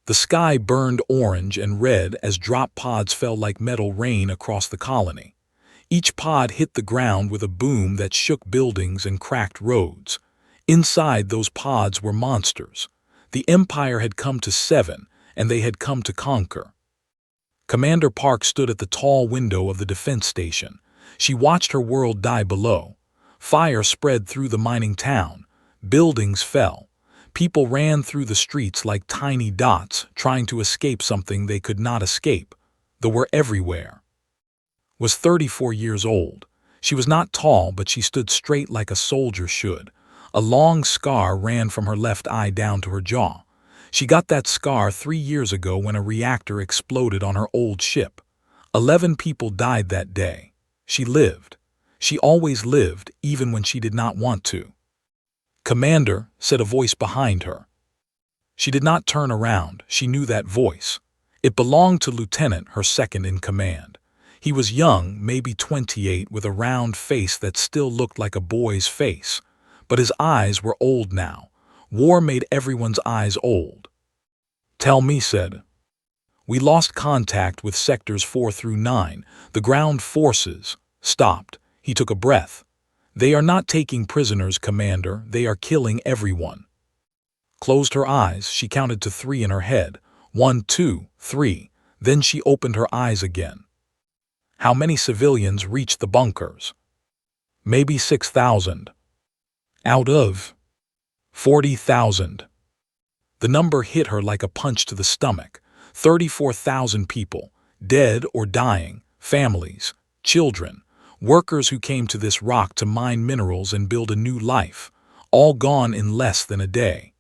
The sky burned orange and red as drop pods fell like metal rain across the colony. Each pod hit the ground with a boom that shook buildings and cracked roads. Inside those pods were monsters. The Empire had come to 7, and they had come to conquer. Commander Park stood at the tall window of the defense station. She watched her world die below. Fire spread through the mining town. Buildings fell. People ran through the streets like tiny dots, trying to escape something they could not escape. They were everywhere. Was 34 years old. She was not tall, but she stood straight like a soldier should. A long scar ran from her left eye down to her jaw. She got that scar 3 years ago when a reactor exploded on her old ship. 11 people died that day. She lived. She always lived, even when she did not want to. "Commander," said a voice behind her. She did not turn around. She knew that voice. It belonged to Lieutenant, her second in command. He was young, maybe 28, with a round face that still looked like a boy's face. But his eyes were old now. War made everyone's eyes old. "Tell me," said. "We lost contact with sectors 4 through 9. The ground forces stopped." He took a breath. "They are not taking prisoners, Commander. They are killing everyone." Closed her eyes. She counted to 3 in her head. 1, 2, 3. Then she opened her eyes again. How many civilians reached the bunkers? Maybe 6,000. Out of 40,000. The number hit her like a punch to the stomach. 34,000 people, dead or dying, families, children, workers who came to this rock to mine minerals and build a new life, all gone in less than a day.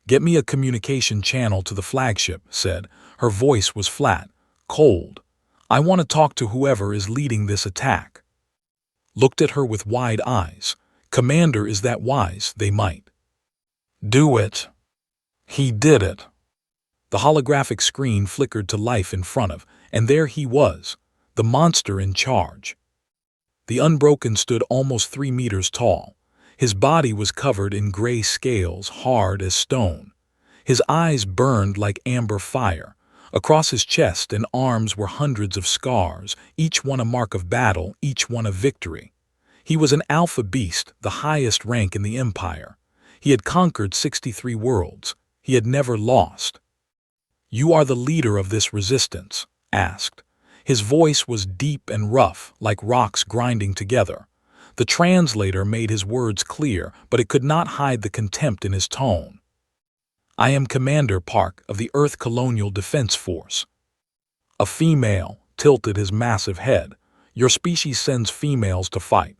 "Get me a communication channel to the flagship," said. Her voice was flat, cold. "I want to talk to whoever is leading this attack." Looked at her with wide eyes. "Commander is that wise, they might." "Do it." He did it. The holographic screen flickered to life in front of, and there he was, the monster in charge. The Unbroken stood almost 3 meters tall. His body was covered in gray scales, hard as stone. His eyes burned like amber fire. Across his chest and arms were hundreds of scars, each one a mark of battle, each one a victory. He was an alpha beast, the highest rank in the Empire. He had conquered 63 worlds. He had never lost. "You are the leader of this resistance?" asked. His voice was deep and rough, like rocks grinding together. The translator made his words clear, but it could not hide the contempt in his tone. "I am Commander Park of the Earth Colonial Defense Force." A female tilted his massive head. "Your species sends females to fight."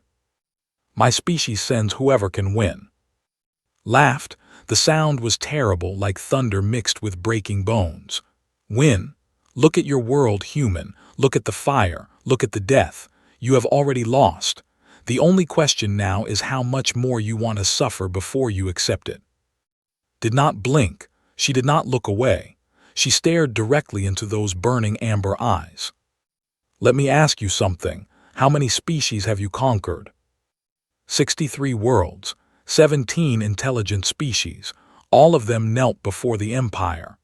"My species sends whoever can win." Laughed. The sound was terrible, like thunder mixed with breaking bones. "Win? Look at your world, human. Look at the fire. Look at the death. You have already lost. The only question now is how much more you want to suffer before you accept it." Did not blink. She did not look away. She stared directly into those burning amber eyes. "Let me ask you something. How many species have you conquered?" 63 worlds, 17 intelligent species. All of them knelt before the Empire.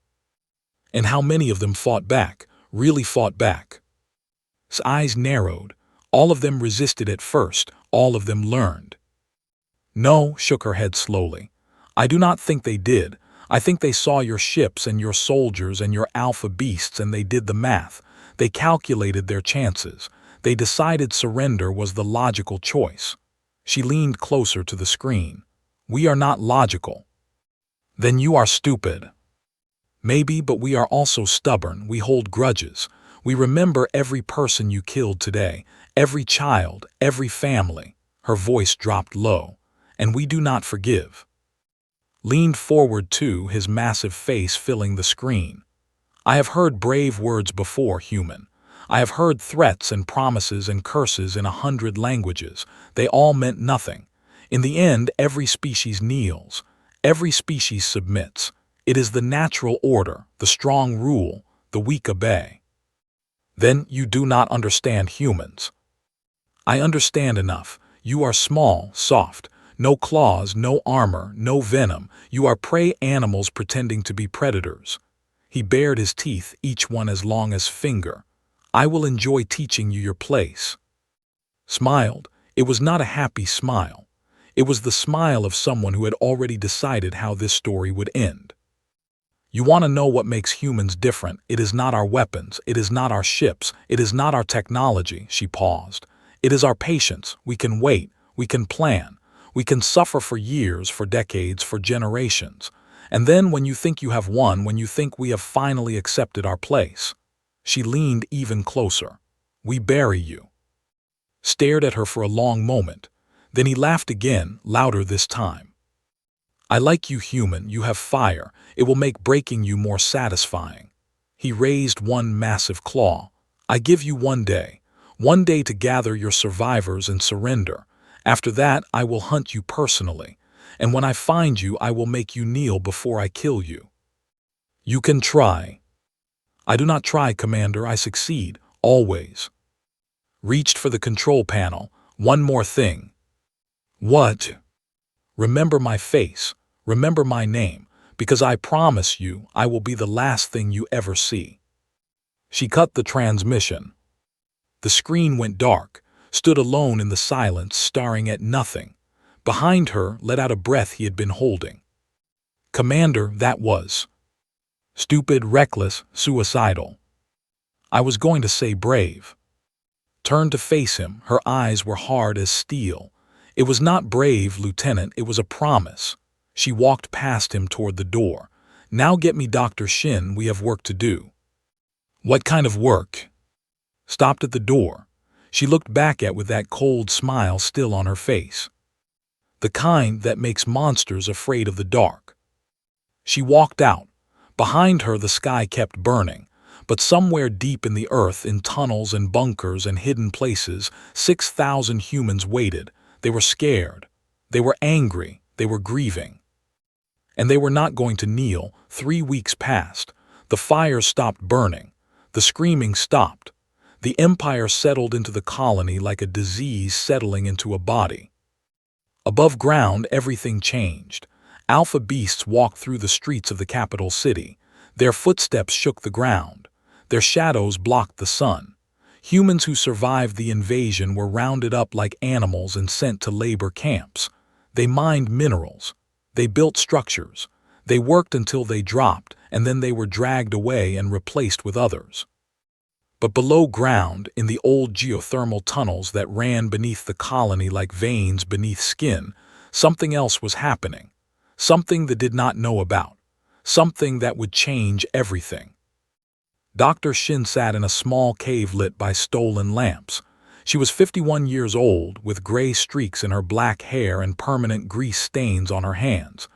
"And how many of them fought back, really fought back?" His eyes narrowed. "All of them resisted at first. All of them learned." "No," shook her head slowly. "I do not think they did. I think they saw your ships and your soldiers and your alpha beasts, and they did the math. They calculated their chances. They decided surrender was the logical choice." She leaned closer to the screen. "We are not logical." "Then you are stupid." "Maybe, but we are also stubborn. We hold grudges. We remember every person you killed today, every child, every family." Her voice dropped low. "And we do not forgive." Leaned forward too, his massive face filling the screen. "I have heard brave words before, human. I have heard threats and promises and curses in 100 languages. They all meant nothing. In the end, every species kneels. Every species submits. It is the natural order, the strong rule, the weak obey." "Then you do not understand humans." "I understand enough. You are small, soft. No claws, no armor, no venom. You are prey animals pretending to be predators." He bared his teeth, each one as long as finger. "I will enjoy teaching you your place." Smiled. It was not a happy smile. It was the smile of someone who had already decided how this story would end. "You want to know what makes humans different? It is not our weapons, it is not our ships, it is not our technology," she paused. "It is our patience. We can wait, we can plan, we can suffer for years, for decades, for generations. And then when you think you have won, when you think we have finally accepted our place." She leaned even closer. "We bury you." Stared at her for a long moment. Then he laughed again, louder this time. "I like you human, you have fire. It will make breaking you more satisfying." He raised one massive claw. "I give you one day to gather your survivors and surrender. After that, I will hunt you personally. And when I find you, I will make you kneel before I kill you." "You can try." "I do not try, Commander, I succeed, always." Reached for the control panel. "One more thing." "What?" "Remember my face. Remember my name, because I promise you I will be the last thing you ever see." She cut the transmission. The screen went dark, stood alone in the silence, staring at nothing. Behind her let out a breath he had been holding. "Commander, that was stupid, reckless, suicidal." "I was going to say brave." Turned to face him, her eyes were hard as steel. "It was not brave, Lieutenant, it was a promise." She walked past him toward the door. "Now get me Dr. Shin, we have work to do." "What kind of work?" Stopped at the door. She looked back at with that cold smile still on her face. "The kind that makes monsters afraid of the dark." She walked out. Behind her the sky kept burning. But somewhere deep in the earth, in tunnels and bunkers and hidden places, 6,000 humans waited. They were scared. They were angry. They were grieving. And they were not going to kneel. 3 weeks passed. The fire stopped burning. The screaming stopped. The empire settled into the colony like a disease settling into a body. Above ground, everything changed. Alpha beasts walked through the streets of the capital city. Their footsteps shook the ground. Their shadows blocked the sun. Humans who survived the invasion were rounded up like animals and sent to labor camps. They mined minerals. They built structures. They worked until they dropped, and then they were dragged away and replaced with others. But below ground, in the old geothermal tunnels that ran beneath the colony like veins beneath skin, something else was happening. Something that did not know about. Something that would change everything. Dr. Shin sat in a small cave lit by stolen lamps. She was 51 years old, with gray streaks in her black hair and permanent grease stains on her hands.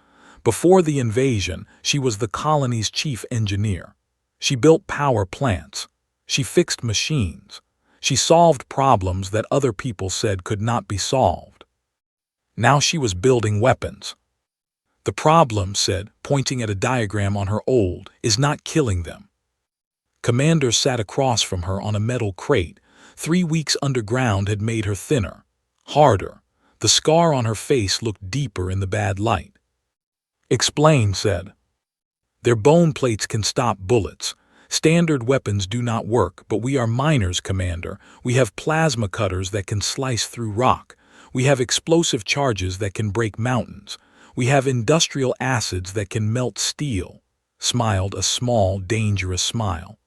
Before the invasion, she was the colony's chief engineer. She built power plants. She fixed machines. She solved problems that other people said could not be solved. Now she was building weapons. "The problem," said, pointing at a diagram on her old, "is not killing them." Commander sat across from her on a metal crate. 3 weeks underground had made her thinner, harder. The scar on her face looked deeper in the bad light. "Explain," said. "Their bone plates can stop bullets. Standard weapons do not work, but we are miners, Commander. We have plasma cutters that can slice through rock. We have explosive charges that can break mountains. We have industrial acids that can melt steel." Smiled a small, dangerous smile.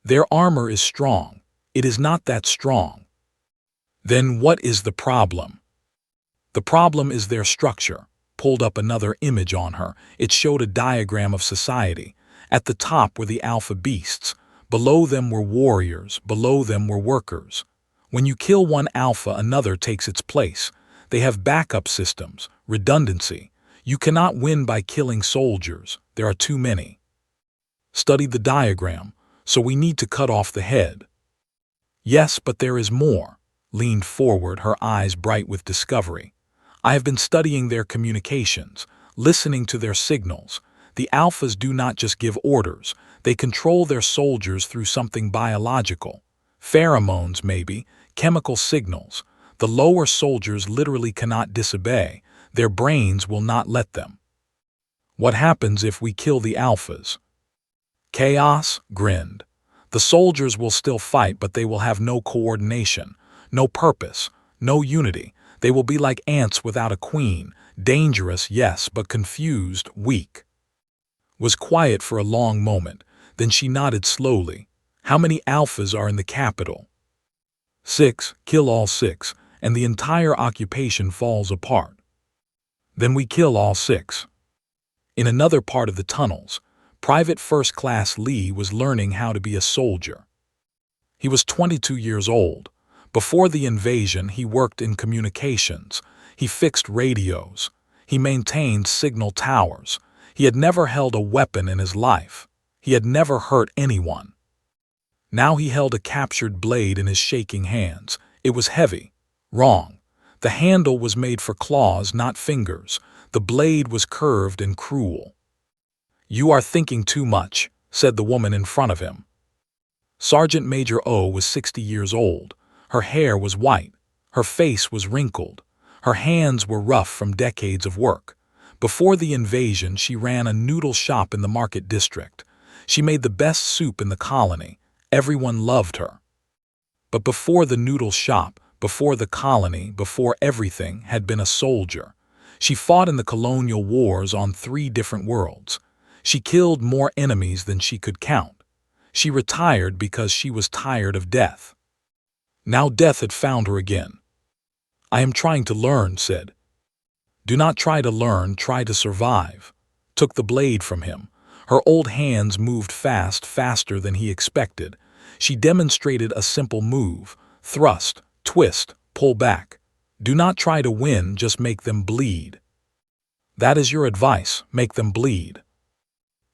"Their armor is strong. It is not that strong." "Then what is the problem?" "The problem is their structure." Pulled up another image on her. It showed a diagram of society. At the top were the alpha beasts. Below them were warriors. Below them were workers. When you kill one alpha, another takes its place. They have backup systems, redundancy. You cannot win by killing soldiers. There are too many. Studied the diagram. "So we need to cut off the head." "Yes, but there is more." Leaned forward, her eyes bright with discovery. "I have been studying their communications, listening to their signals. The alphas do not just give orders. They control their soldiers through something biological. Pheromones, maybe, chemical signals. The lower soldiers literally cannot disobey. Their brains will not let them." "What happens if we kill the alphas?" Chaos grinned. The soldiers will still fight, but they will have no coordination, no purpose, no unity. They will be like ants without a queen, dangerous, yes, but confused, weak. Was quiet for a long moment, then she nodded slowly. How many alphas are in the capital? 6, kill all 6, and the entire occupation falls apart. Then we kill all 6. In another part of the tunnels, Private First Class Lee was learning how to be a soldier. He was 22 years old. Before the invasion, he worked in communications. He fixed radios. He maintained signal towers. He had never held a weapon in his life. He had never hurt anyone. Now he held a captured blade in his shaking hands. It was heavy. Wrong. The handle was made for claws, not fingers. The blade was curved and cruel. "You are thinking too much," said the woman in front of him. Sergeant Major O was 60 years old. Her hair was white. Her face was wrinkled. Her hands were rough from decades of work. Before the invasion, she ran a noodle shop in the market district. She made the best soup in the colony. Everyone loved her. But before the noodle shop, before the colony, before everything, had been a soldier. She fought in the colonial wars on 3 different worlds. She killed more enemies than she could count. She retired because she was tired of death. Now death had found her again. "I am trying to learn," said. "Do not try to learn, try to survive." Took the blade from him. Her old hands moved fast, faster than he expected. She demonstrated a simple move: thrust, twist, pull back. Do not try to win, just make them bleed. "That is your advice, make them bleed."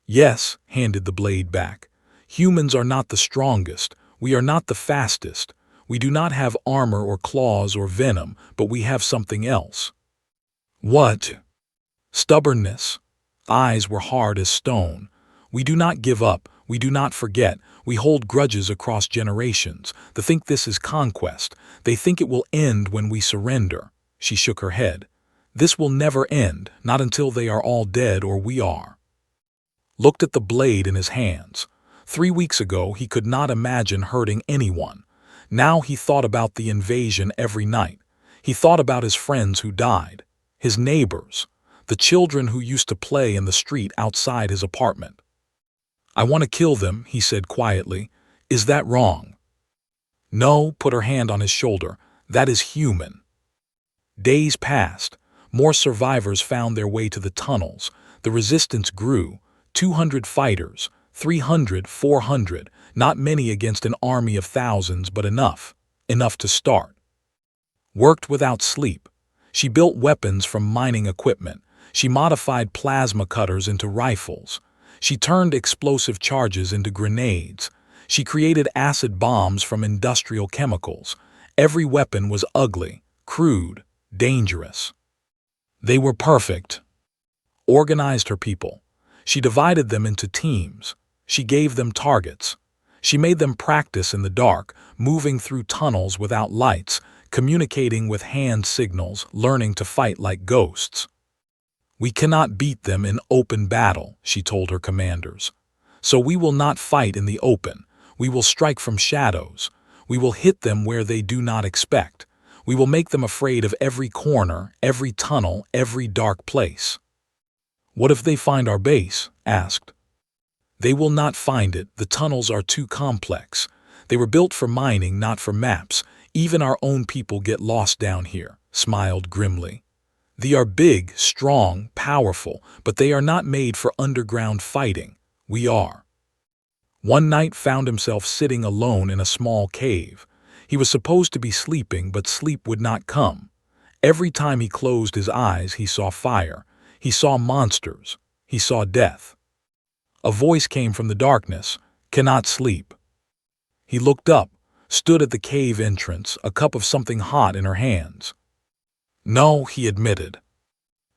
"Yes," handed the blade back. "Humans are not the strongest. We are not the fastest. We do not have armor or claws or venom, but we have something else." "What?" "Stubbornness." Eyes were hard as stone. "We do not give up. We do not forget. We hold grudges across generations. They think this is conquest. They think it will end when we surrender." She shook her head. "This will never end, not until they are all dead or we are." Looked at the blade in his hands. 3 weeks ago, he could not imagine hurting anyone. Now he thought about the invasion every night. He thought about his friends who died, his neighbors, the children who used to play in the street outside his apartment. "I want to kill them," he said quietly. "Is that wrong?" "No," put her hand on his shoulder. "That is human." Days passed. More survivors found their way to the tunnels. The resistance grew. 200 fighters, 300, 400, not many against an army of thousands, but enough to start. Worked without sleep. She built weapons from mining equipment. She modified plasma cutters into rifles. She turned explosive charges into grenades. She created acid bombs from industrial chemicals. Every weapon was ugly, crude, dangerous. They were perfect. Organized her people. She divided them into teams. She gave them targets. She made them practice in the dark, moving through tunnels without lights, communicating with hand signals, learning to fight like ghosts. "We cannot beat them in open battle," she told her commanders. "So we will not fight in the open. We will strike from shadows. We will hit them where they do not expect. We will make them afraid of every corner, every tunnel, every dark place." "What if they find our base?" asked. "They will not find it. The tunnels are too complex. They were built for mining, not for maps. Even our own people get lost down here," smiled grimly. "They are big, strong, powerful, but they are not made for underground fighting. We are." One night found himself sitting alone in a small cave. He was supposed to be sleeping, but sleep would not come. Every time he closed his eyes, he saw fire. He saw monsters. He saw death. A voice came from the darkness. "Cannot sleep." He looked up, stood at the cave entrance, a cup of something hot in her hands. "No," he admitted.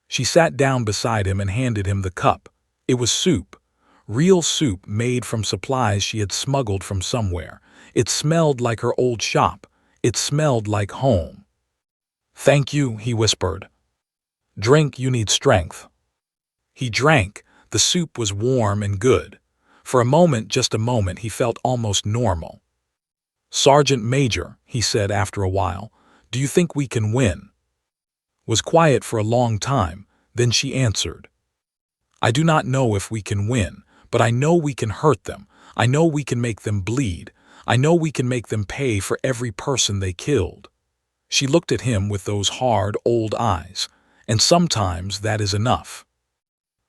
She sat down beside him and handed him the cup. It was soup. Real soup made from supplies she had smuggled from somewhere. It smelled like her old shop. It smelled like home. "Thank you," he whispered. "Drink, you need strength." He drank. The soup was warm and good. For a moment, just a moment, he felt almost normal. "Sergeant Major," he said after a while, "do you think we can win?" Was quiet for a long time, then she answered, "I do not know if we can win, but I know we can hurt them. I know we can make them bleed. I know we can make them pay for every person they killed." She looked at him with those hard, old eyes, and sometimes that is enough.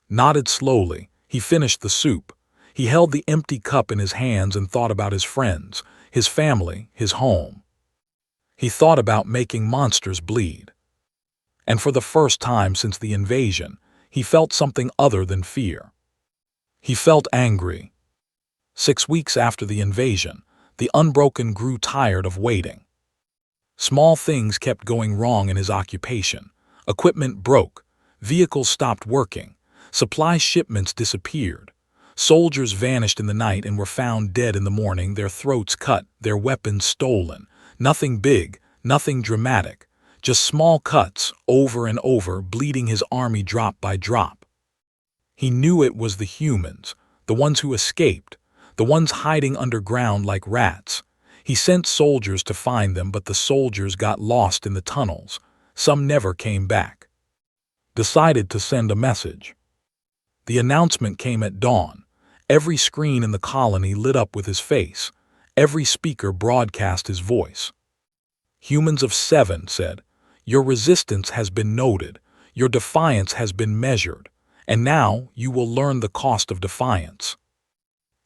Nodded slowly, he finished the soup. He held the empty cup in his hands and thought about his friends, his family, his home. He thought about making monsters bleed. And for the first time since the invasion, he felt something other than fear. He felt angry. 6 weeks after the invasion, the Unbroken grew tired of waiting. Small things kept going wrong in his occupation. Equipment broke, vehicles stopped working, supply shipments disappeared. Soldiers vanished in the night and were found dead in the morning, their throats cut, their weapons stolen. Nothing big, nothing dramatic, just small cuts, over and over, bleeding his army drop by drop. He knew it was the humans, the ones who escaped, the ones hiding underground like rats. He sent soldiers to find them, but the soldiers got lost in the tunnels. Some never came back. Decided to send a message. The announcement came at dawn. Every screen in the colony lit up with his face. Every speaker broadcast his voice. Humans of 7 said, "Your resistance has been noted. Your defiance has been measured. And now you will learn the cost of defiance."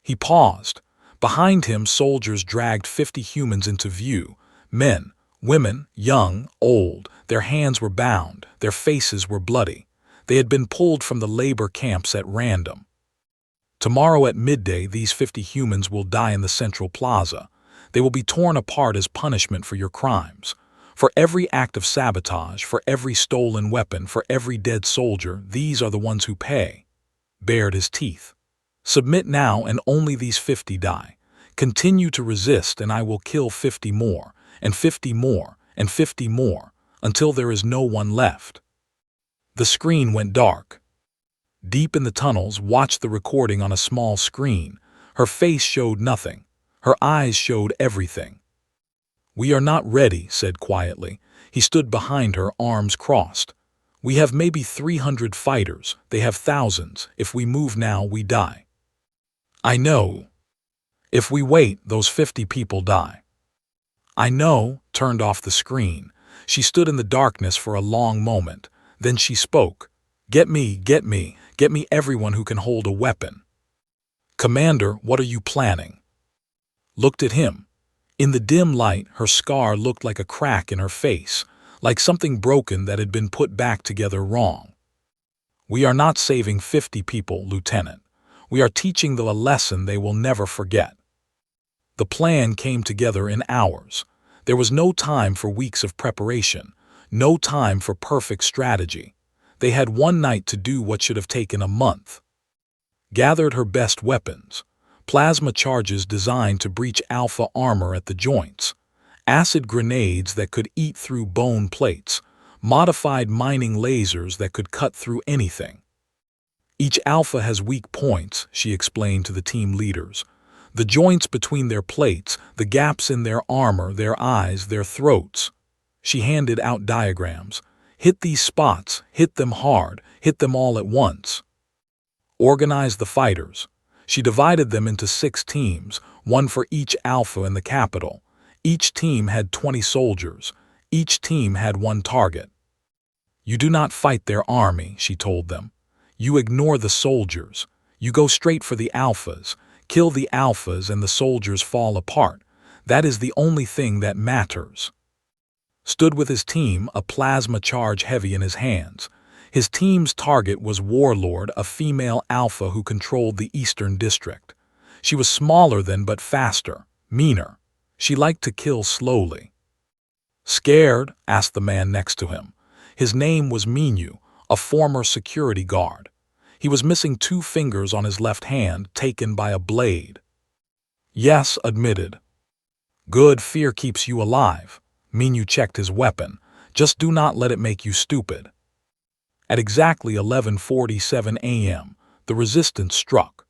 He paused. Behind him, soldiers dragged 50 humans into view. Men, women, young, old. Their hands were bound. Their faces were bloody. They had been pulled from the labor camps at random. "Tomorrow at midday, these 50 humans will die in the central plaza. They will be torn apart as punishment for your crimes. For every act of sabotage, for every stolen weapon, for every dead soldier, these are the ones who pay." Bared his teeth. "Submit now and only these 50 die. Continue to resist and I will kill 50 more, and 50 more, and 50 more, until there is no one left." The screen went dark. Deep in the tunnels, watched the recording on a small screen. Her face showed nothing. Her eyes showed everything. "We are not ready," said quietly. He stood behind her, arms crossed. "We have maybe 300 fighters. They have thousands. If we move now, we die." "I know. If we wait, those 50 people die." "I know," turned off the screen. She stood in the darkness for a long moment. Then she spoke. Get me everyone who can hold a weapon." "Commander, what are you planning?" Looked at him. In the dim light, her scar looked like a crack in her face, like something broken that had been put back together wrong. "We are not saving 50 people, Lieutenant. We are teaching them a lesson they will never forget." The plan came together in hours. There was no time for weeks of preparation, no time for perfect strategy. They had one night to do what should have taken a month. Gathered her best weapons. Plasma charges designed to breach alpha armor at the joints. Acid grenades that could eat through bone plates. Modified mining lasers that could cut through anything. "Each alpha has weak points," she explained to the team leaders. "The joints between their plates, the gaps in their armor, their eyes, their throats." She handed out diagrams. "Hit these spots, hit them hard, hit them all at once." Organize the fighters. She divided them into 6 teams, one for each alpha in the capital. Each team had 20 soldiers. Each team had one target. "You do not fight their army," she told them. "You ignore the soldiers. You go straight for the alphas. Kill the alphas and the soldiers fall apart. That is the only thing that matters." Stood with his team, a plasma charge heavy in his hands. His team's target was Warlord, a female alpha who controlled the Eastern District. She was smaller than but faster, meaner. She liked to kill slowly. "Scared?" asked the man next to him. His name was Minu, a former security guard. He was missing 2 fingers on his left hand, taken by a blade. "Yes," admitted. "Good, fear keeps you alive." Minu checked his weapon. "Just do not let it make you stupid." At exactly 11:47 a.m., the resistance struck.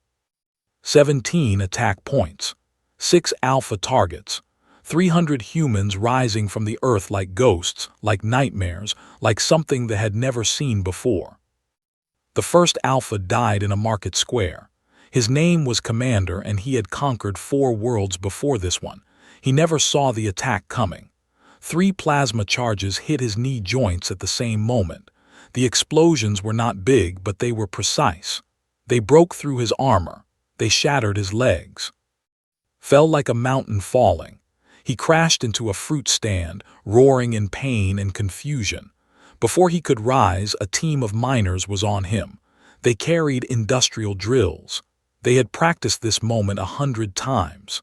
17 attack points, 6 alpha targets, 300 humans rising from the earth like ghosts, like nightmares, like something they had never seen before. The first alpha died in a market square. His name was Commander, and he had conquered 4 worlds before this one. He never saw the attack coming. 3 plasma charges hit his knee joints at the same moment. The explosions were not big, but they were precise. They broke through his armor. They shattered his legs. Fell like a mountain falling. He crashed into a fruit stand, roaring in pain and confusion. Before he could rise, a team of miners was on him. They carried industrial drills. They had practiced this moment 100 times.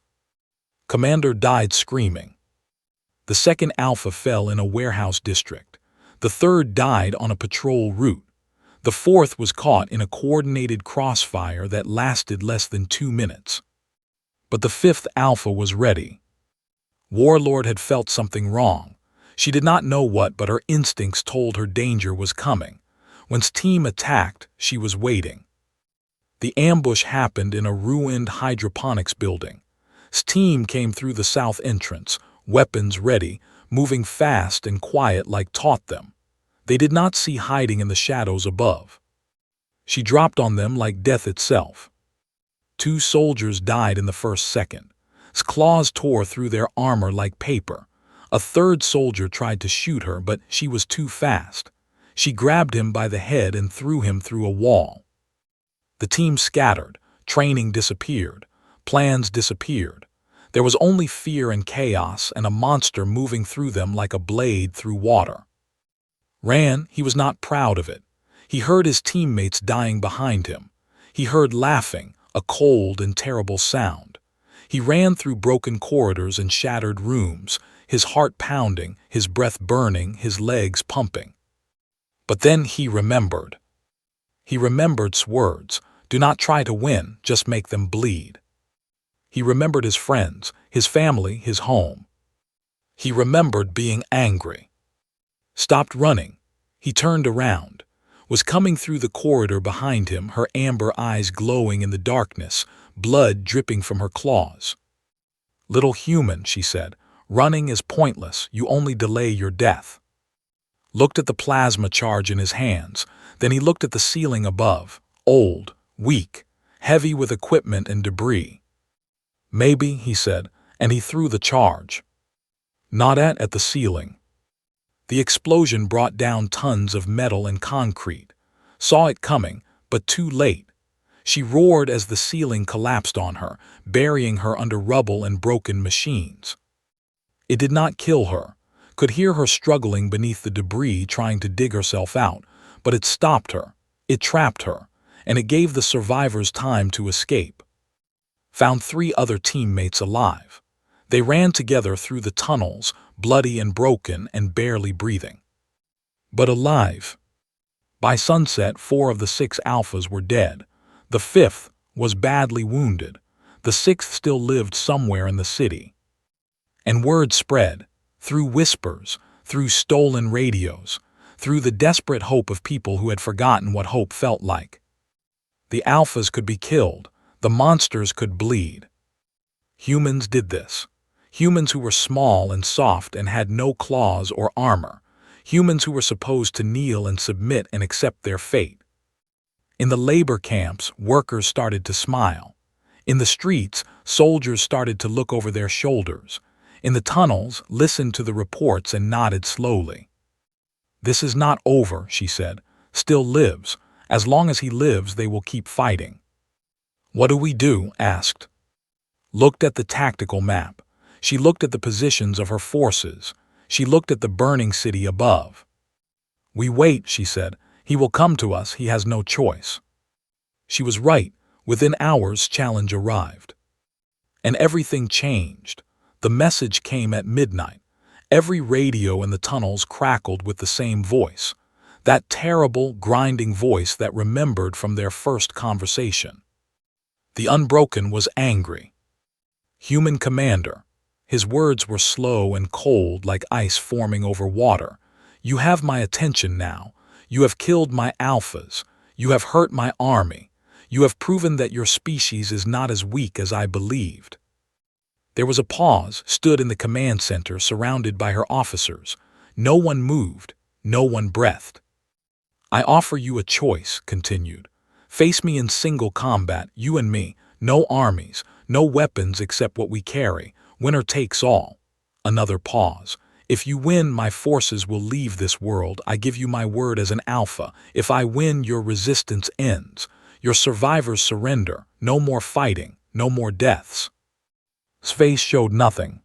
Commander died screaming. The second alpha fell in a warehouse district. The third died on a patrol route. The fourth was caught in a coordinated crossfire that lasted less than 2 minutes. But the fifth alpha was ready. Warlord had felt something wrong. She did not know what, but her instincts told her danger was coming. When team attacked, she was waiting. The ambush happened in a ruined hydroponics building. Team came through the south entrance, weapons ready, moving fast and quiet like taught them. They did not see hiding in the shadows above. She dropped on them like death itself. 2 soldiers died in the first second. Claws tore through their armor like paper. A third soldier tried to shoot her, but she was too fast. She grabbed him by the head and threw him through a wall. The team scattered. Training disappeared. Plans disappeared. There was only fear and chaos, and a monster moving through them like a blade through water. Ran, he was not proud of it. He heard his teammates dying behind him. He heard laughing, a cold and terrible sound. He ran through broken corridors and shattered rooms, his heart pounding, his breath burning, his legs pumping. But then he remembered. He remembered words, "Do not try to win, just make them bleed." He remembered his friends, his family, his home. He remembered being angry. Stopped running. He turned around. Was coming through the corridor behind him, her amber eyes glowing in the darkness, blood dripping from her claws. "Little human," she said, "running is pointless, you only delay your death." Looked at the plasma charge in his hands, then he looked at the ceiling above, old, weak, heavy with equipment and debris. "Maybe," he said, and he threw the charge. Not at the ceiling. The explosion brought down tons of metal and concrete. Saw it coming, but too late. She roared as the ceiling collapsed on her, burying her under rubble and broken machines. It did not kill her. Could hear her struggling beneath the debris trying to dig herself out, but it stopped her. It trapped her, and it gave the survivors time to escape. Found 3 other teammates alive. They ran together through the tunnels, bloody and broken and barely breathing. But alive. By sunset, 4 of the 6 alphas were dead. The 5th was badly wounded. The 6th still lived somewhere in the city. And word spread, through whispers, through stolen radios, through the desperate hope of people who had forgotten what hope felt like. The alphas could be killed. The monsters could bleed. Humans did this. Humans who were small and soft and had no claws or armor. Humans who were supposed to kneel and submit and accept their fate. In the labor camps, workers started to smile. In the streets, soldiers started to look over their shoulders. In the tunnels, listened to the reports and nodded slowly. "This is not over," she said. "Still lives. As long as he lives, they will keep fighting." "What do we do?" asked. Looked at the tactical map. She looked at the positions of her forces. She looked at the burning city above. "We wait," she said. "He will come to us. He has no choice." She was right. Within hours, challenge arrived. And everything changed. The message came at midnight. Every radio in the tunnels crackled with the same voice. That terrible, grinding voice that remembered from their first conversation. The Unbroken was angry. "Human Commander." His words were slow and cold like ice forming over water. "You have my attention now. You have killed my alphas. You have hurt my army. You have proven that your species is not as weak as I believed." There was a pause, stood in the command center surrounded by her officers. No one moved, no one breathed. "I offer you a choice," continued. "Face me in single combat, you and me, no armies, no weapons except what we carry, winner takes all." Another pause. "If you win, my forces will leave this world. I give you my word as an alpha. If I win, your resistance ends. Your survivors surrender. No more fighting, no more deaths." Space showed nothing.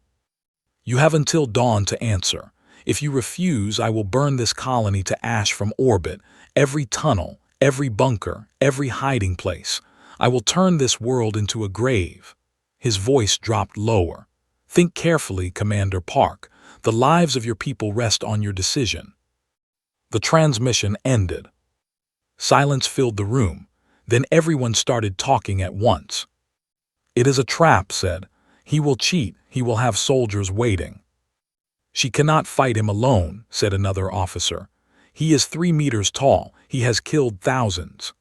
"You have until dawn to answer. If you refuse, I will burn this colony to ash from orbit, every tunnel, every bunker, every hiding place. I will turn this world into a grave." His voice dropped lower. "Think carefully, Commander Park. The lives of your people rest on your decision." The transmission ended. Silence filled the room. Then everyone started talking at once. "It is a trap," said. "He will cheat. He will have soldiers waiting." "She cannot fight him alone," said another officer. "He is 3 meters tall. He has killed thousands.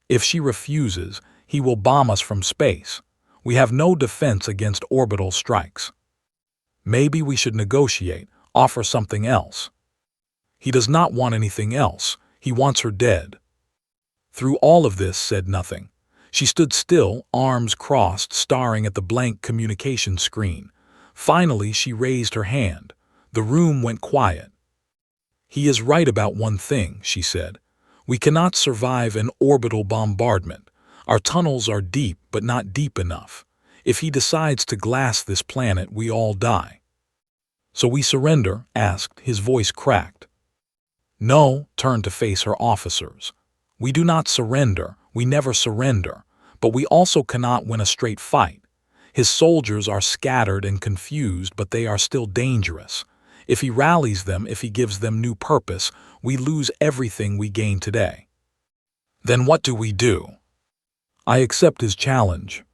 If she refuses, he will bomb us from space. We have no defense against orbital strikes. Maybe we should negotiate, offer something else." "He does not want anything else. He wants her dead." Through all of this said nothing. She stood still, arms crossed, staring at the blank communication screen. Finally, she raised her hand. The room went quiet. "He is right about one thing," she said. "We cannot survive an orbital bombardment. Our tunnels are deep, but not deep enough. If he decides to glass this planet, we all die." "So we surrender?" asked. His voice cracked. "No," turned to face her officers. "We do not surrender. We never surrender. But we also cannot win a straight fight. His soldiers are scattered and confused, but they are still dangerous. If he rallies them, if he gives them new purpose, we lose everything we gain today." "Then what do we do?" "I accept his challenge."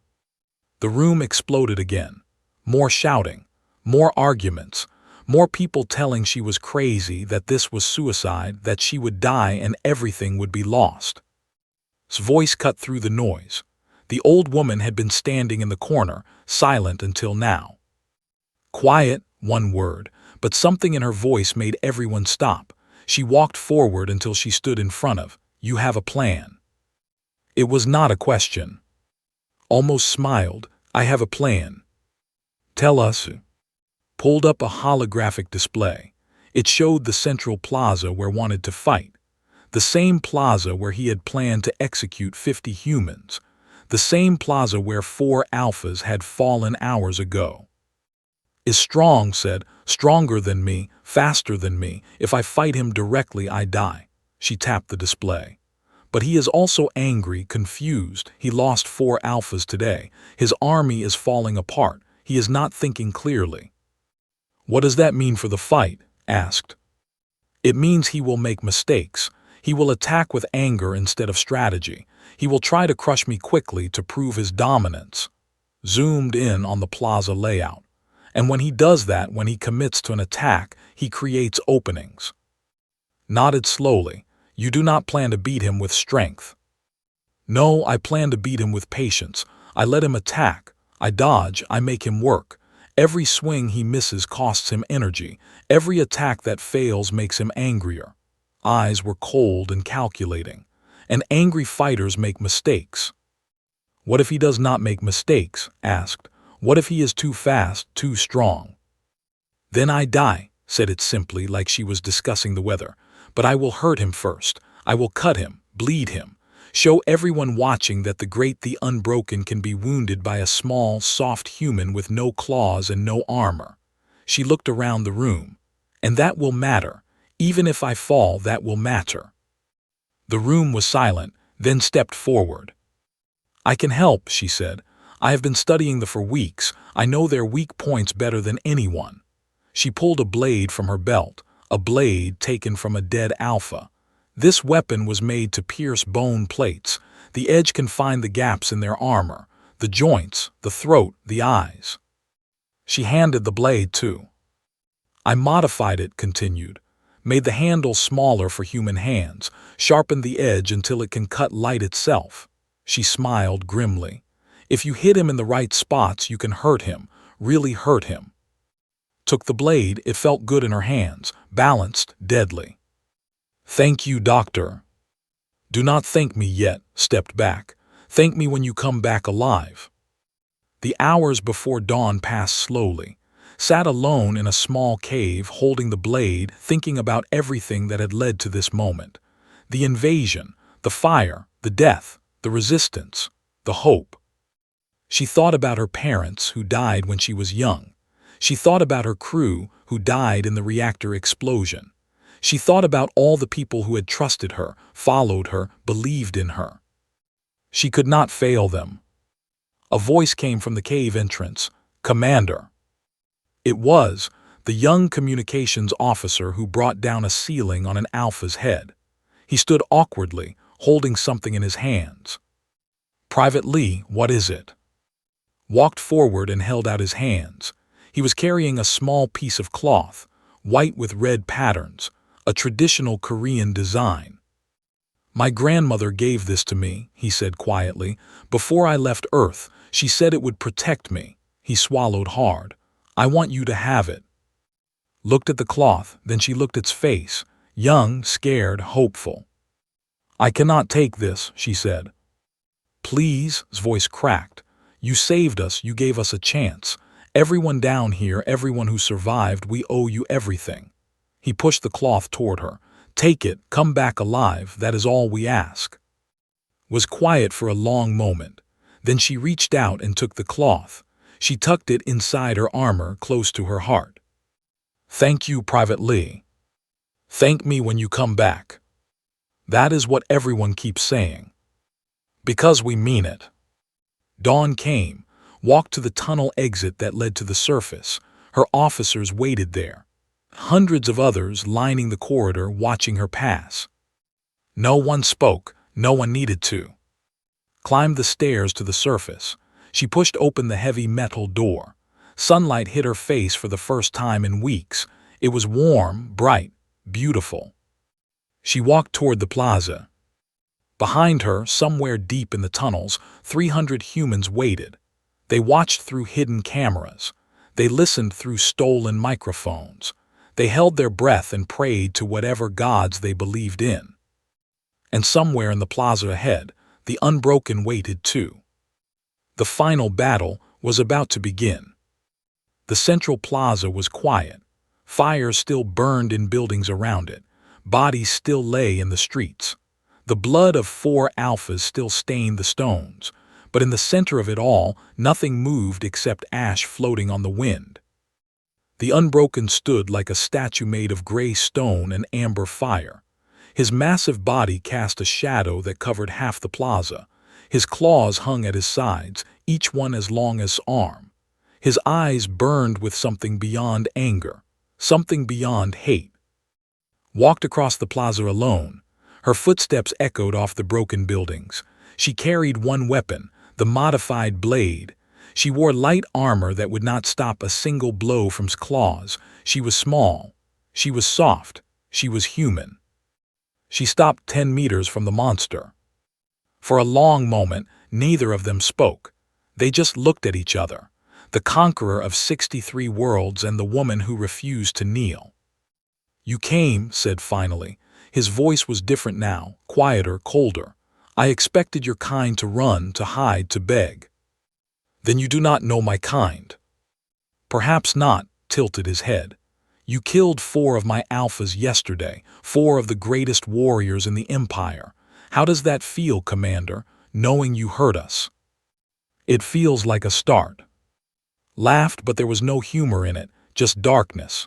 The room exploded again. More shouting, more arguments, more people telling she was crazy, that this was suicide, that she would die and everything would be lost. His voice cut through the noise. The old woman had been standing in the corner, silent until now. Quiet, one word, but something in her voice made everyone stop. She walked forward until she stood in front of, "You have a plan." It was not a question. Almost smiled, "I have a plan." "Tell us." Pulled up a holographic display. It showed the central plaza where wanted to fight. The same plaza where he had planned to execute 50 humans. The same plaza where 4 alphas had fallen hours ago. "Is strong," said, "stronger than me, faster than me. If I fight him directly, I die." She tapped the display. "But he is also angry, confused. He lost 4 alphas today. His army is falling apart. He is not thinking clearly." "What does that mean for the fight?" asked. "It means he will make mistakes. He will attack with anger instead of strategy. He will try to crush me quickly to prove his dominance." Zoomed in on the plaza layout. "And when he does that, when he commits to an attack, he creates openings." Nodded slowly. "You do not plan to beat him with strength." "No, I plan to beat him with patience. I let him attack. I dodge, I make him work. Every swing he misses costs him energy. Every attack that fails makes him angrier." Eyes were cold and calculating. "And angry fighters make mistakes." "What if he does not make mistakes?" asked. "What if he is too fast, too strong?" "Then I die," said it simply, like she was discussing the weather. "But I will hurt him first. I will cut him, bleed him. Show everyone watching that the great, the unbroken can be wounded by a small, soft human with no claws and no armor." She looked around the room. "And that will matter. Even if I fall, that will matter." The room was silent, then stepped forward. "I can help," she said. "I have been studying them for weeks. I know their weak points better than anyone." She pulled a blade from her belt, a blade taken from a dead alpha. This weapon was made to pierce bone plates. The edge can find the gaps in their armor, the joints, the throat, the eyes. She handed the blade too. "I modified it," continued. "Made the handle smaller for human hands, sharpened the edge until it can cut light itself." She smiled grimly. If you hit him in the right spots, you can hurt him, really hurt him. Took the blade, it felt good in her hands, balanced, deadly. Thank you, doctor. Do not thank me yet, stepped back. Thank me when you come back alive. The hours before dawn passed slowly. Sat alone in a small cave, holding the blade, thinking about everything that had led to this moment. The invasion, the fire, the death, the resistance, the hope. She thought about her parents, who died when she was young. She thought about her crew, who died in the reactor explosion. She thought about all the people who had trusted her, followed her, believed in her. She could not fail them. A voice came from the cave entrance. Commander. It was the young communications officer who brought down a ceiling on an Alpha's head. He stood awkwardly, holding something in his hands. Private Lee, what is it? Walked forward and held out his hands. He was carrying a small piece of cloth, white with red patterns, a traditional Korean design. My grandmother gave this to me, he said quietly. Before I left Earth, she said it would protect me. He swallowed hard. I want you to have it. Looked at the cloth, then she looked at its face, young, scared, hopeful. I cannot take this, she said. Please, his voice cracked. You saved us, you gave us a chance. Everyone down here, everyone who survived, we owe you everything. He pushed the cloth toward her. Take it, come back alive, that is all we ask. Was quiet for a long moment. Then she reached out and took the cloth. She tucked it inside her armor, close to her heart. Thank you, Private Lee. Thank me when you come back. That is what everyone keeps saying. Because we mean it. Dawn came, walked to the tunnel exit that led to the surface. Her officers waited there. Hundreds of others lining the corridor watching her pass. No one spoke, no one needed to. Climbed the stairs to the surface. She pushed open the heavy metal door. Sunlight hit her face for the first time in weeks. It was warm, bright, beautiful. She walked toward the plaza. Behind her, somewhere deep in the tunnels, 300 humans waited. They watched through hidden cameras. They listened through stolen microphones. They held their breath and prayed to whatever gods they believed in. And somewhere in the plaza ahead, the Unbroken waited too. The final battle was about to begin. The central plaza was quiet. Fire still burned in buildings around it. Bodies still lay in the streets. The blood of 4 alphas still stained the stones. But in the center of it all, nothing moved except ash floating on the wind. The Unbroken stood like a statue made of gray stone and amber fire. His massive body cast a shadow that covered half the plaza. His claws hung at his sides, each one as long as his arm. His eyes burned with something beyond anger, something beyond hate. Walked across the plaza alone. Her footsteps echoed off the broken buildings. She carried one weapon, the modified blade. She wore light armor that would not stop a single blow from his claws. She was small. She was soft. She was human. She stopped 10 meters from the monster. For a long moment, neither of them spoke. They just looked at each other. The conqueror of 63 worlds and the woman who refused to kneel. You came, said finally. His voice was different now, quieter, colder. I expected your kind to run, to hide, to beg. Then you do not know my kind. Perhaps not, tilted his head. You killed 4 of my alphas yesterday, 4 of the greatest warriors in the Empire. How does that feel, Commander, knowing you hurt us? It feels like a start. Laughed, but there was no humor in it, just darkness.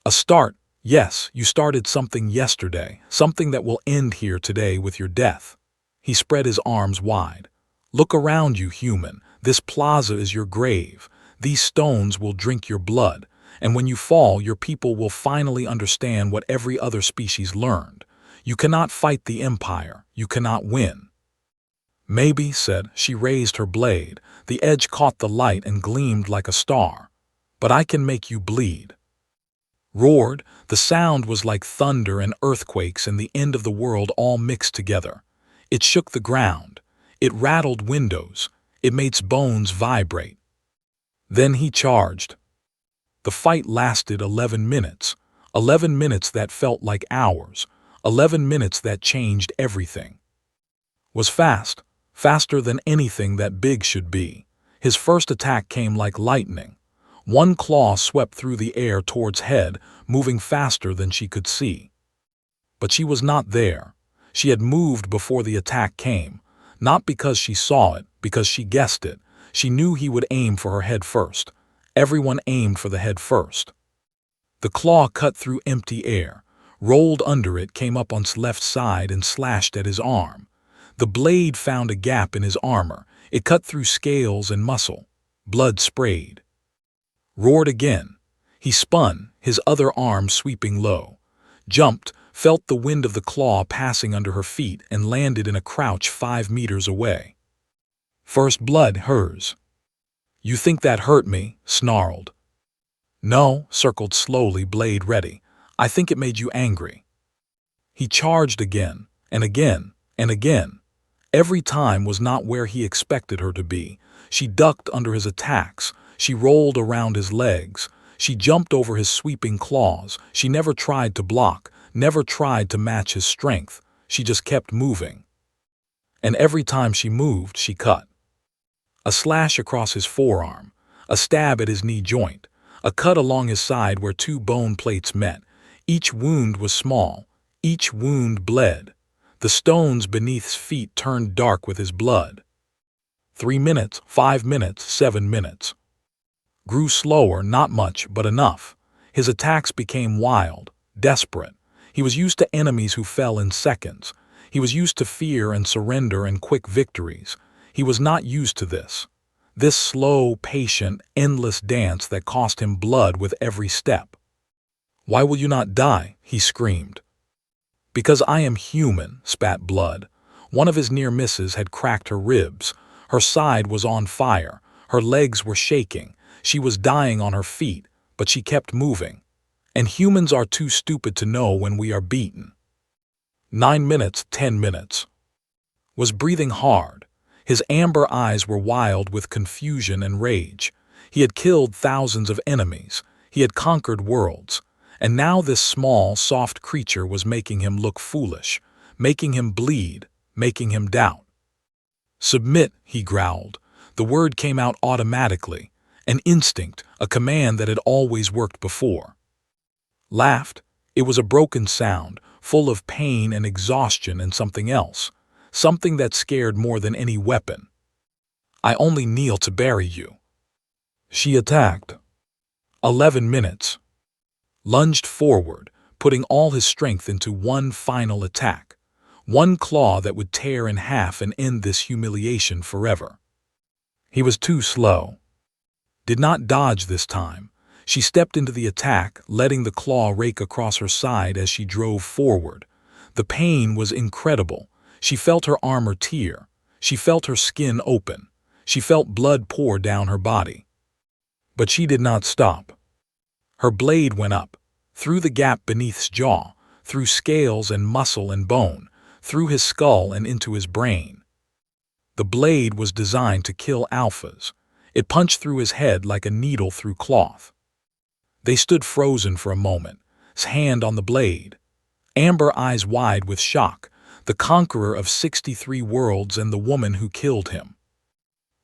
A start, yes, you started something yesterday, something that will end here today with your death. He spread his arms wide. Look around you, human. This plaza is your grave. These stones will drink your blood. And when you fall, your people will finally understand what every other species learned. You cannot fight the Empire. You cannot win. Maybe, said, she raised her blade. The edge caught the light and gleamed like a star. But I can make you bleed. Roared, the sound was like thunder and earthquakes and the end of the world all mixed together. It shook the ground. It rattled windows. It made bones vibrate. Then he charged. The fight lasted 11 minutes. 11 minutes that felt like hours. 11 minutes that changed everything. Was fast. Faster than anything that big should be. His first attack came like lightning. One claw swept through the air towards head, moving faster than she could see. But she was not there. She had moved before the attack came. Not because she saw it, because she guessed it. She knew he would aim for her head first. Everyone aimed for the head first. The claw cut through empty air, rolled under it, came up on his left side and slashed at his arm. The blade found a gap in his armor. It cut through scales and muscle. Blood sprayed. Roared again. He spun, his other arm sweeping low. Jumped, felt the wind of the claw passing under her feet and landed in a crouch 5 meters away. First blood, hers. "You think that hurt me?" snarled. "No," circled slowly, blade ready. "I think it made you angry." He charged again, and again, and again. Every time was not where he expected her to be. She ducked under his attacks. She rolled around his legs. She jumped over his sweeping claws. She never tried to block, never tried to match his strength. She just kept moving. And every time she moved, she cut. A slash across his forearm, a stab at his knee joint, a cut along his side where 2 bone plates met. Each wound was small. Each wound bled. The stones beneath his feet turned dark with his blood. 3 minutes, 5 minutes, 7 minutes. Grew slower, not much, but enough. His attacks became wild, desperate. He was used to enemies who fell in seconds. He was used to fear and surrender and quick victories. He was not used to this. This slow, patient, endless dance that cost him blood with every step. "Why will you not die?" he screamed. "Because I am human," spat Blood. One of his near misses had cracked her ribs. Her side was on fire. Her legs were shaking. She was dying on her feet, but she kept moving. And humans are too stupid to know when we are beaten. 9 minutes, 10 minutes. Was breathing hard. His amber eyes were wild with confusion and rage. He had killed thousands of enemies. He had conquered worlds. And now this small, soft creature was making him look foolish, making him bleed, making him doubt. "Submit," he growled. The word came out automatically, an instinct, a command that had always worked before. Laughed. It was a broken sound, full of pain and exhaustion and something else, something that scared more than any weapon. "I only kneel to bury you." She attacked. 11 minutes. Lunged forward, putting all his strength into one final attack. One claw that would tear in half and end this humiliation forever. He was too slow. Did not dodge this time. She stepped into the attack, letting the claw rake across her side as she drove forward. The pain was incredible. She felt her armor tear. She felt her skin open. She felt blood pour down her body. But she did not stop. Her blade went up, through the gap beneath his jaw, through scales and muscle and bone, through his skull and into his brain. The blade was designed to kill alphas. It punched through his head like a needle through cloth. They stood frozen for a moment, his hand on the blade. Amber eyes wide with shock, the conqueror of 63 worlds and the woman who killed him.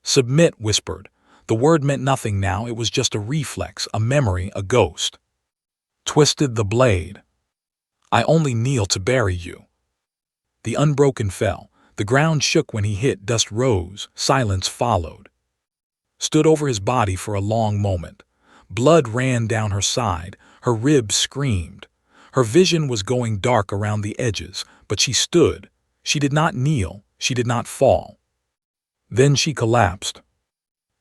"Submit," whispered. The word meant nothing now, it was just a reflex, a memory, a ghost. Twisted the blade. "I only kneel to bury you." The unbroken fell. The ground shook when he hit, dust rose, silence followed. Stood over his body for a long moment. Blood ran down her side, her ribs screamed. Her vision was going dark around the edges, but she stood. She did not kneel, she did not fall. Then she collapsed.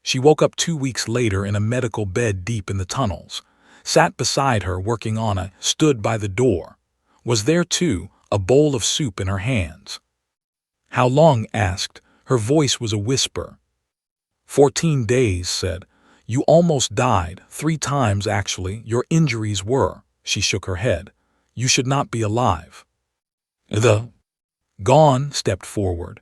She woke up 2 weeks later in a medical bed deep in the tunnels. Sat beside her, working on a, stood by the door. Was there too, a bowl of soup in her hands. "How long?" asked. Her voice was a whisper. 14 days, said. "You almost died, 3 times actually, your injuries were." She shook her head. "You should not be alive." "The gone," stepped forward.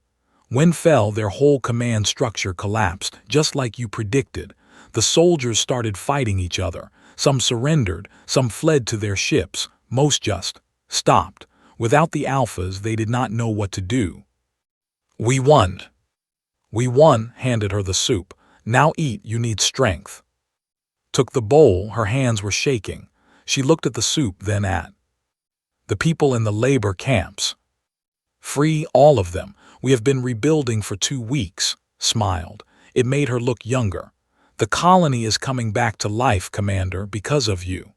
When fell, their whole command structure collapsed, just like you predicted. The soldiers started fighting each other. Some surrendered, some fled to their ships, most just stopped. Without the alphas, they did not know what to do. We won. We won, handed her the soup. Now eat, you need strength. Took the bowl, her hands were shaking. She looked at the soup, then at the people in the labor camps. Free, all of them. We have been rebuilding for 2 weeks, smiled. It made her look younger. The colony is coming back to life, Commander, because of you.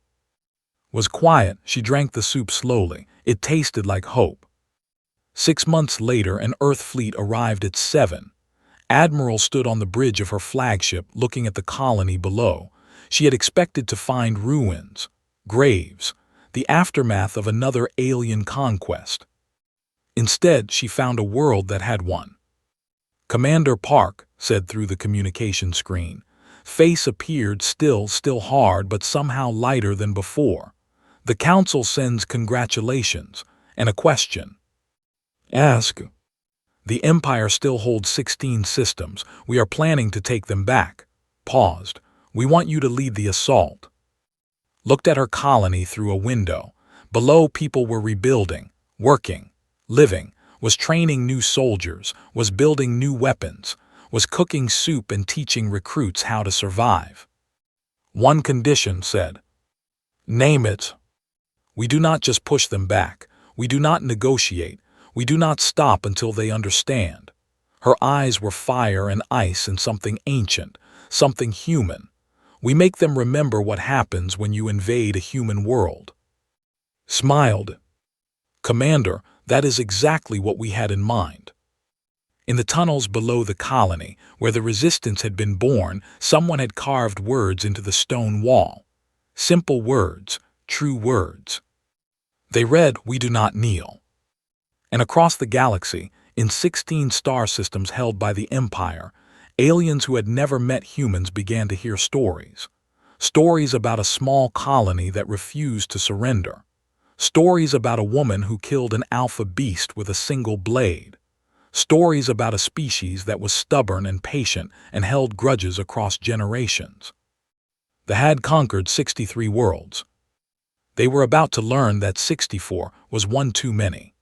Was quiet, she drank the soup slowly. It tasted like hope. 6 months later, an Earth fleet arrived at 7. Admiral stood on the bridge of her flagship, looking at the colony below. She had expected to find ruins, graves, the aftermath of another alien conquest. Instead, she found a world that had one. Commander Park said through the communication screen. Face appeared still hard, but somehow lighter than before. The Council sends congratulations and a question. Ask. The Empire still holds 16 systems. We are planning to take them back. Paused. We want you to lead the assault. Looked at her colony through a window. Below, people were rebuilding, working, living, was training new soldiers, was building new weapons, was cooking soup and teaching recruits how to survive. One condition, said. Name it. We do not just push them back. We do not negotiate. We do not stop until they understand. Her eyes were fire and ice and something ancient, something human. We make them remember what happens when you invade a human world. Smiled. Commander, that is exactly what we had in mind. In the tunnels below the colony, where the resistance had been born, someone had carved words into the stone wall. Simple words, true words. They read, "We do not kneel." And across the galaxy, in 16 star systems held by the Empire, aliens who had never met humans began to hear stories. Stories about a small colony that refused to surrender. Stories about a woman who killed an alpha beast with a single blade. Stories about a species that was stubborn and patient and held grudges across generations. They had conquered 63 worlds. They were about to learn that 64 was one too many.